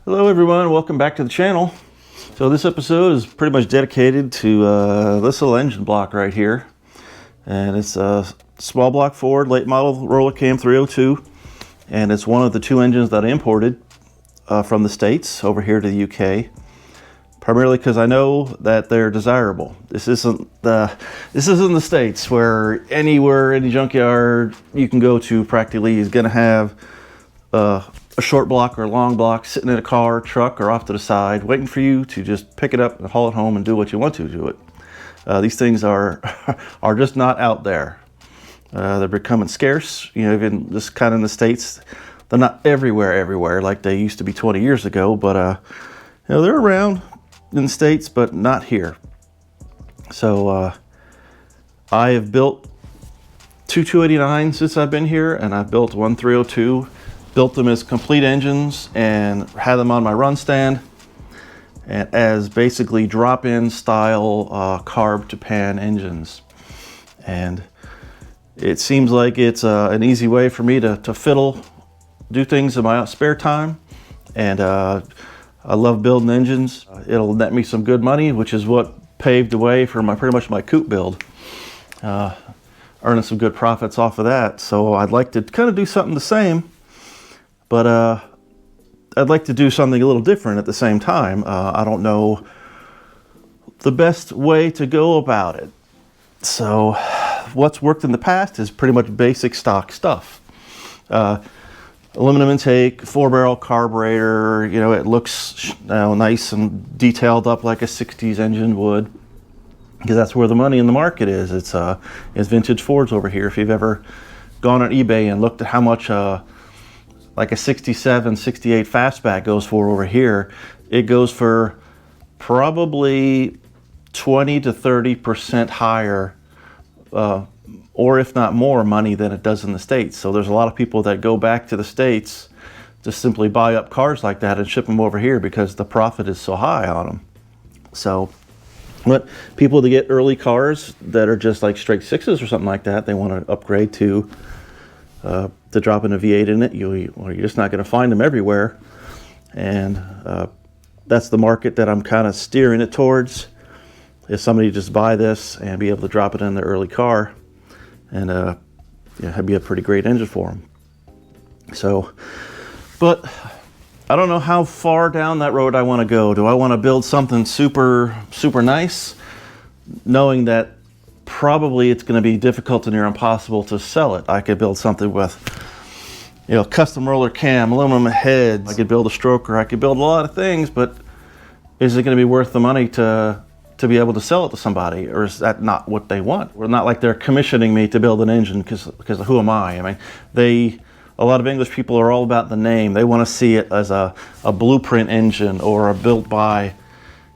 Hello everyone, welcome back to the channel. So this episode is pretty much dedicated to this little engine block right here. And it's a small block Ford late model Rollercam 302. And it's one of the two engines that I imported from the States over here to the UK. Primarily because I know that they're desirable. This isn't the States where anywhere, any junkyard you can go to practically is going to have a short block or a long block sitting in a car, truck, or off to the side, waiting for you to just pick it up and haul it home and do what you want to it. These things are just not out there. They're becoming scarce. You know, even just kind of in the States, they're not everywhere like they used to be 20 years ago. But you know, they're around in the States, but not here. So I have built two 289s since I've been here, and I've built one 302. Built them as complete engines and had them on my run stand and as basically drop-in style carb to pan engines. And it seems like it's an easy way for me to fiddle, do things in my spare time. And I love building engines. It'll net me some good money, which is what paved the way for pretty much my coupe build. Earning some good profits off of that. So I'd like to kind of do something the same. But I'd like to do something a little different at the same time. I don't know the best way to go about it. So what's worked in the past is pretty much basic stock stuff. Aluminum intake, 4-barrel carburetor, you know, it looks nice and detailed up like a 60s engine would. Because that's where the money in the market is. It's vintage Fords over here. If you've ever gone on eBay and looked at how much like a 67, 68 fastback goes for over here, it goes for probably 20 to 30% higher, or if not more money than it does in the States. So there's a lot of people that go back to the States to simply buy up cars like that and ship them over here because the profit is so high on them. So, but people that get early cars that are just like straight sixes or something like that, they want to upgrade to drop in a V8 in it. You're just not going to find them everywhere, and that's the market that I'm kind of steering it towards. Is somebody just buy this and be able to drop it in their early car, and yeah, it'd be a pretty great engine for them. So, but I don't know how far down that road I want to go. Do I want to build something super nice, knowing that probably it's going to be difficult to near impossible to sell it? I could build something with, you know, custom roller cam, aluminum heads. I could build a stroker. I could build a lot of things, but is it going to be worth the money to be able to sell it to somebody, or is that not what they want? We're not like they're commissioning me to build an engine because who am I? I mean, a lot of English people are all about the name. They want to see it as a blueprint engine or a built by,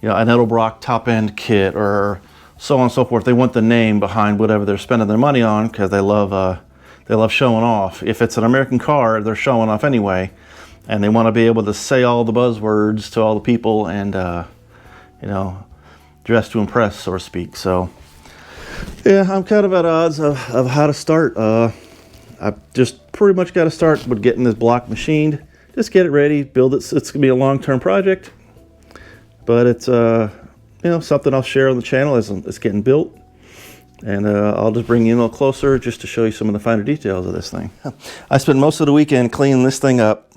you know, an Edelbrock top end kit or so on and so forth. They want the name behind whatever they're spending their money on because they love showing off. If it's an American car, they're showing off anyway, and they want to be able to say all the buzzwords to all the people and you know, dress to impress, so to speak. So yeah, I'm kind of at odds of how to start. I've just pretty much got to start with getting this block machined. Just get it ready, build it. It's gonna be a long-term project, but it's you know, something I'll share on the channel as it's getting built. And I'll just bring you in a little closer just to show you some of the finer details of this thing. I spent most of the weekend cleaning this thing up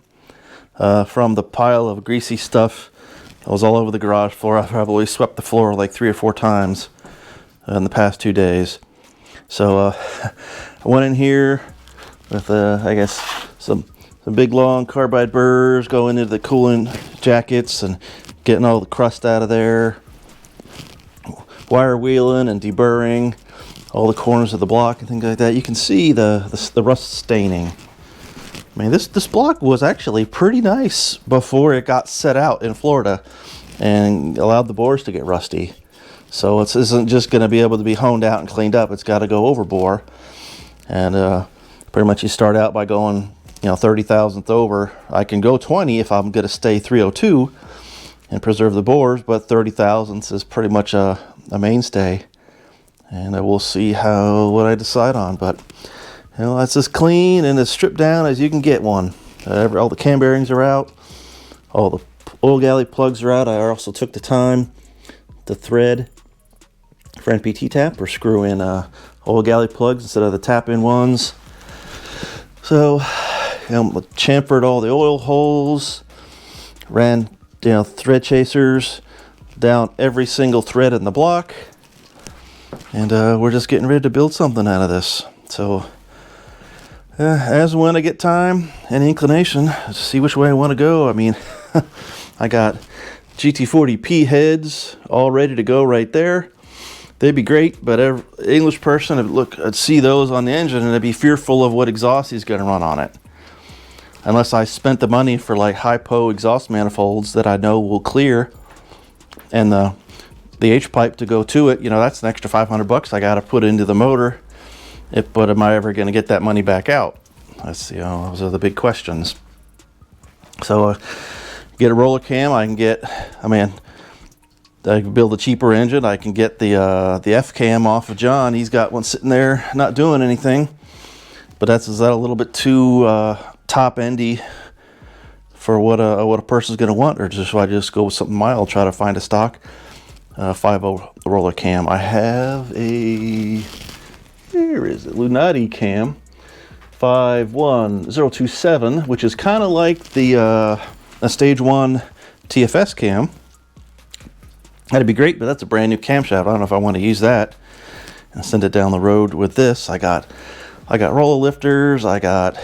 from the pile of greasy stuff that was all over the garage floor. I probably swept the floor like 3 or 4 times in the past 2 days. So I went in here with, I guess, some big long carbide burrs going into the coolant jackets and getting all the crust out of there. Wire wheeling and deburring all the corners of the block and things like that. You can see the rust staining. I mean, this block was actually pretty nice before it got set out in Florida and allowed the bores to get rusty. So it isn't just going to be able to be honed out and cleaned up. It's got to go over bore. And pretty much you start out by going, you know, 30 thousandth over. I can go 20 if I'm going to stay 302 and preserve the bores, but 30 thousandths is pretty much a mainstay, and we'll see what I decide on. But you know, that's as clean and as stripped down as you can get one. All the cam bearings are out, all the oil galley plugs are out. I also took the time to thread for NPT tap or screw in oil galley plugs instead of the tap-in ones. So, chamfered all the oil holes, ran thread chasers down every single thread in the block, and we're just getting ready to build something out of this. So, as when I get time and inclination to see which way I want to go. I mean, I got GT40P heads all ready to go right there. They'd be great, but every English person would see those on the engine and they'd be fearful of what exhaust he's going to run on it. Unless I spent the money for like hypo exhaust manifolds that I know will clear, and the H-pipe to go to it, that's an extra $500 I got to put into the motor. But am I ever going to get that money back out? Those are the big questions. So get a roller cam. I can build a cheaper engine. I can get the F cam off of John. He's got one sitting there not doing anything. But is that a little bit too top endy for what a person's going to want, or should I just go with something mild? Try to find a stock 5.0 roller cam. I have here is it, Lunati cam 51027, which is kind of like the a stage 1 TFS cam. That'd be great, but that's a brand new camshaft. I don't know if I want to use that and send it down the road with this. I got roller lifters. I got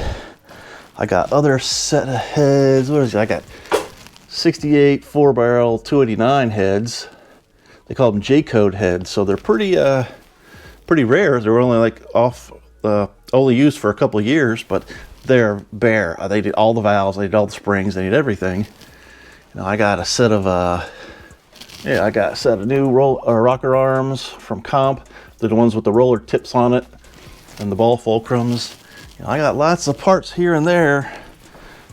other set of heads. What is it? I got 68 4-barrel 289 heads. They call them J-code heads, so they're pretty rare. They're only only used for a couple of years, but they're bare. They did all the valves, they did all the springs, they did everything. I got a set of new rocker arms from Comp. They're the ones with the roller tips on it and the ball fulcrums. I got lots of parts here and there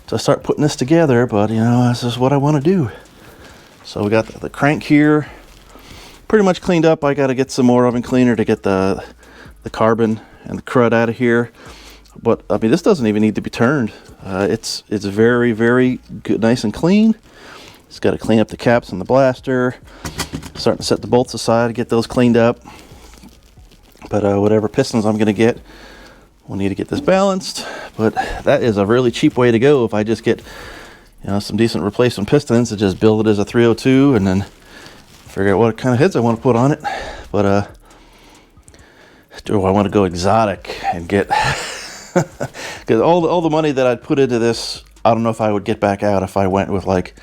to start putting this together, but this is what I want to do. So we got the crank here pretty much cleaned up. I got to get some more oven cleaner to get the carbon and the crud out of here. But I mean, this doesn't even need to be turned. It's very, very good, nice and clean. Just got to clean up the caps and the blaster. Starting to set the bolts aside to get those cleaned up. But whatever pistons I'm going to get, we'll need to get this balanced. But that is a really cheap way to go. If I just get some decent replacement pistons and just build it as a 302 and then figure out what kind of heads I want to put on it. But do I want to go exotic and get because all the money that I'd put into this, I don't know if I would get back out if I went with like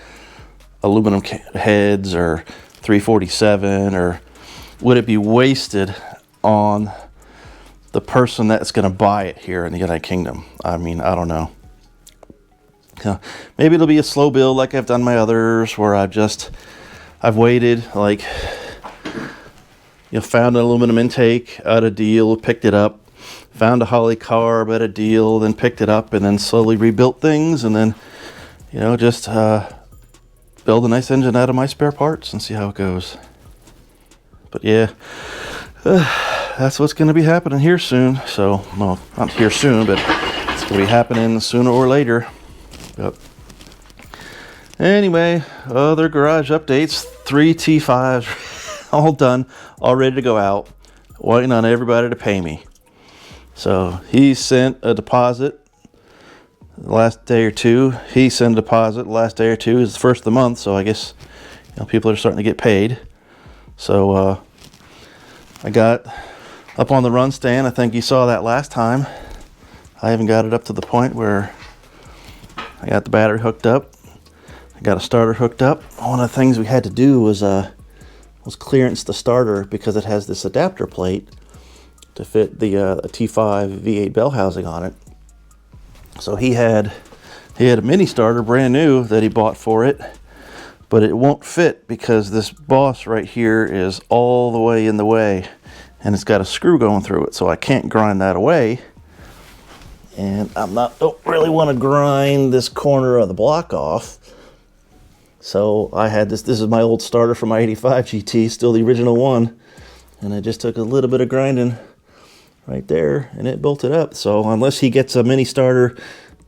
aluminum heads or 347, or would it be wasted on the person that's going to buy it here in the United Kingdom? I mean, I don't know. Maybe it'll be a slow build like I've done my others, where I've waited, like, found an aluminum intake at a deal, picked it up, found a Holley carb at a deal, then picked it up, and then slowly rebuilt things, and then, just build a nice engine out of my spare parts and see how it goes. But yeah, that's what's going to be happening here soon. So, well, not here soon, but it's going to be happening sooner or later. Yep. Anyway, other garage updates. 3 T5s all done, all ready to go out, waiting on everybody to pay me. So he sent a deposit the last day or two. He sent a deposit the last day or two. It's the first of the month, so I guess people are starting to get paid. So I got up on the run stand. I think you saw that last time. I haven't got it up to the point where I got the battery hooked up. I got a starter hooked up. One of the things we had to do was clearance the starter, because it has this adapter plate to fit the T5 V8 bell housing on it. So he had a mini starter brand new that he bought for it, but it won't fit because this boss right here is all the way in the way, and it's got a screw going through it, so I can't grind that away. And don't really want to grind this corner of the block off. So I had this is my old starter from my 85 GT, still the original one, and I just took a little bit of grinding right there and it bolted up. So unless he gets a mini starter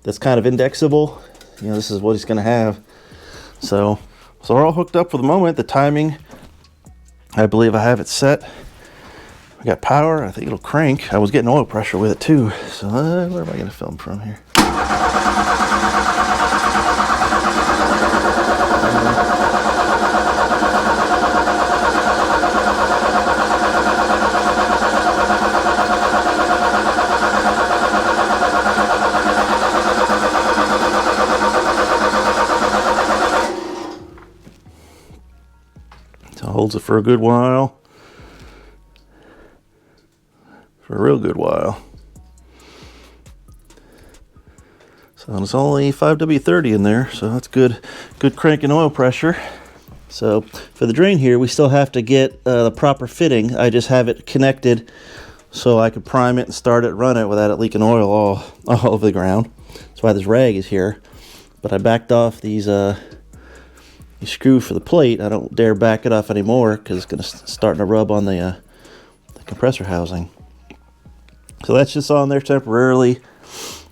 that's kind of indexable, this is what he's going to have. So we're all hooked up for the moment. The timing, I believe I have it set. We got power. I think it'll crank. I was getting oil pressure with it too. So where am I going to film from here? So it holds it for a good while. For a real good while. So it's only 5W30 in there, so that's good cranking oil pressure. So for the drain here, we still have to get the proper fitting. I just have it connected so I could prime it and start it, run it without it leaking oil all over the ground. That's why this rag is here. But I backed off these screw for the plate. I don't dare back it off anymore because it's going to start to rub on the compressor housing. So that's just on there temporarily.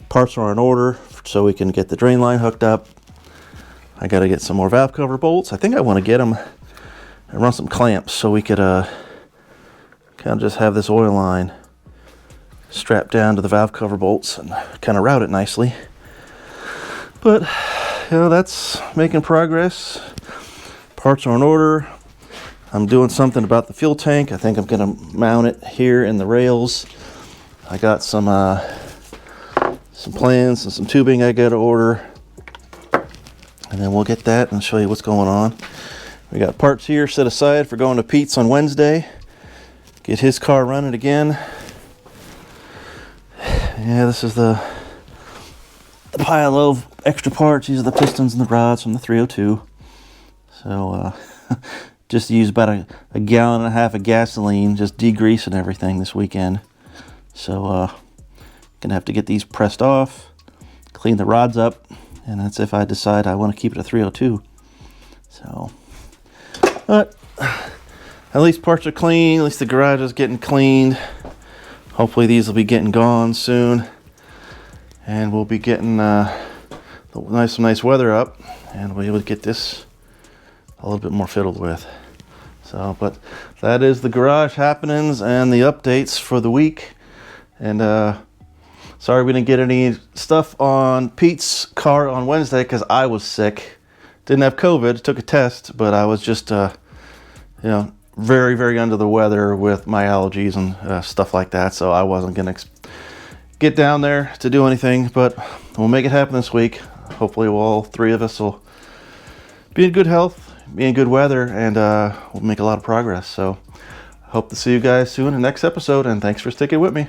Parts are in order so we can get the drain line hooked up. I got to get some more valve cover bolts. I think I want to get them and run some clamps so we could kind of just have this oil line strapped down to the valve cover bolts and kind of route it nicely. But you know, that's making progress. Parts are in order. I'm doing something about the fuel tank. I think I'm going to mount it here in the rails. I got some plans and some tubing I got to order, and then we'll get that and show you what's going on. We got parts here set aside for going to Pete's on Wednesday. Get his car running again. Yeah, this is the pile of extra parts. These are the pistons and the rods from the 302. So just used about a gallon and a half of gasoline, just degreasing everything this weekend. So gonna have to get these pressed off, clean the rods up, and that's if I decide I want to keep it a 302. So, but at least parts are clean. At least the garage is getting cleaned. Hopefully these will be getting gone soon, and we'll be getting some nice weather up, and we'll be able to get this a little bit more fiddled with. So, but that is the garage happenings and the updates for the week. And sorry we didn't get any stuff on Pete's car on Wednesday because I was sick. Didn't have COVID, took a test, but I was just you know, very, very under the weather with my allergies and stuff like that. So I wasn't gonna get down there to do anything, but we'll make it happen this week. Hopefully all three of us will be in good health, be in good weather, and we'll make a lot of progress. So hope to see you guys soon in the next episode, and thanks for sticking with me.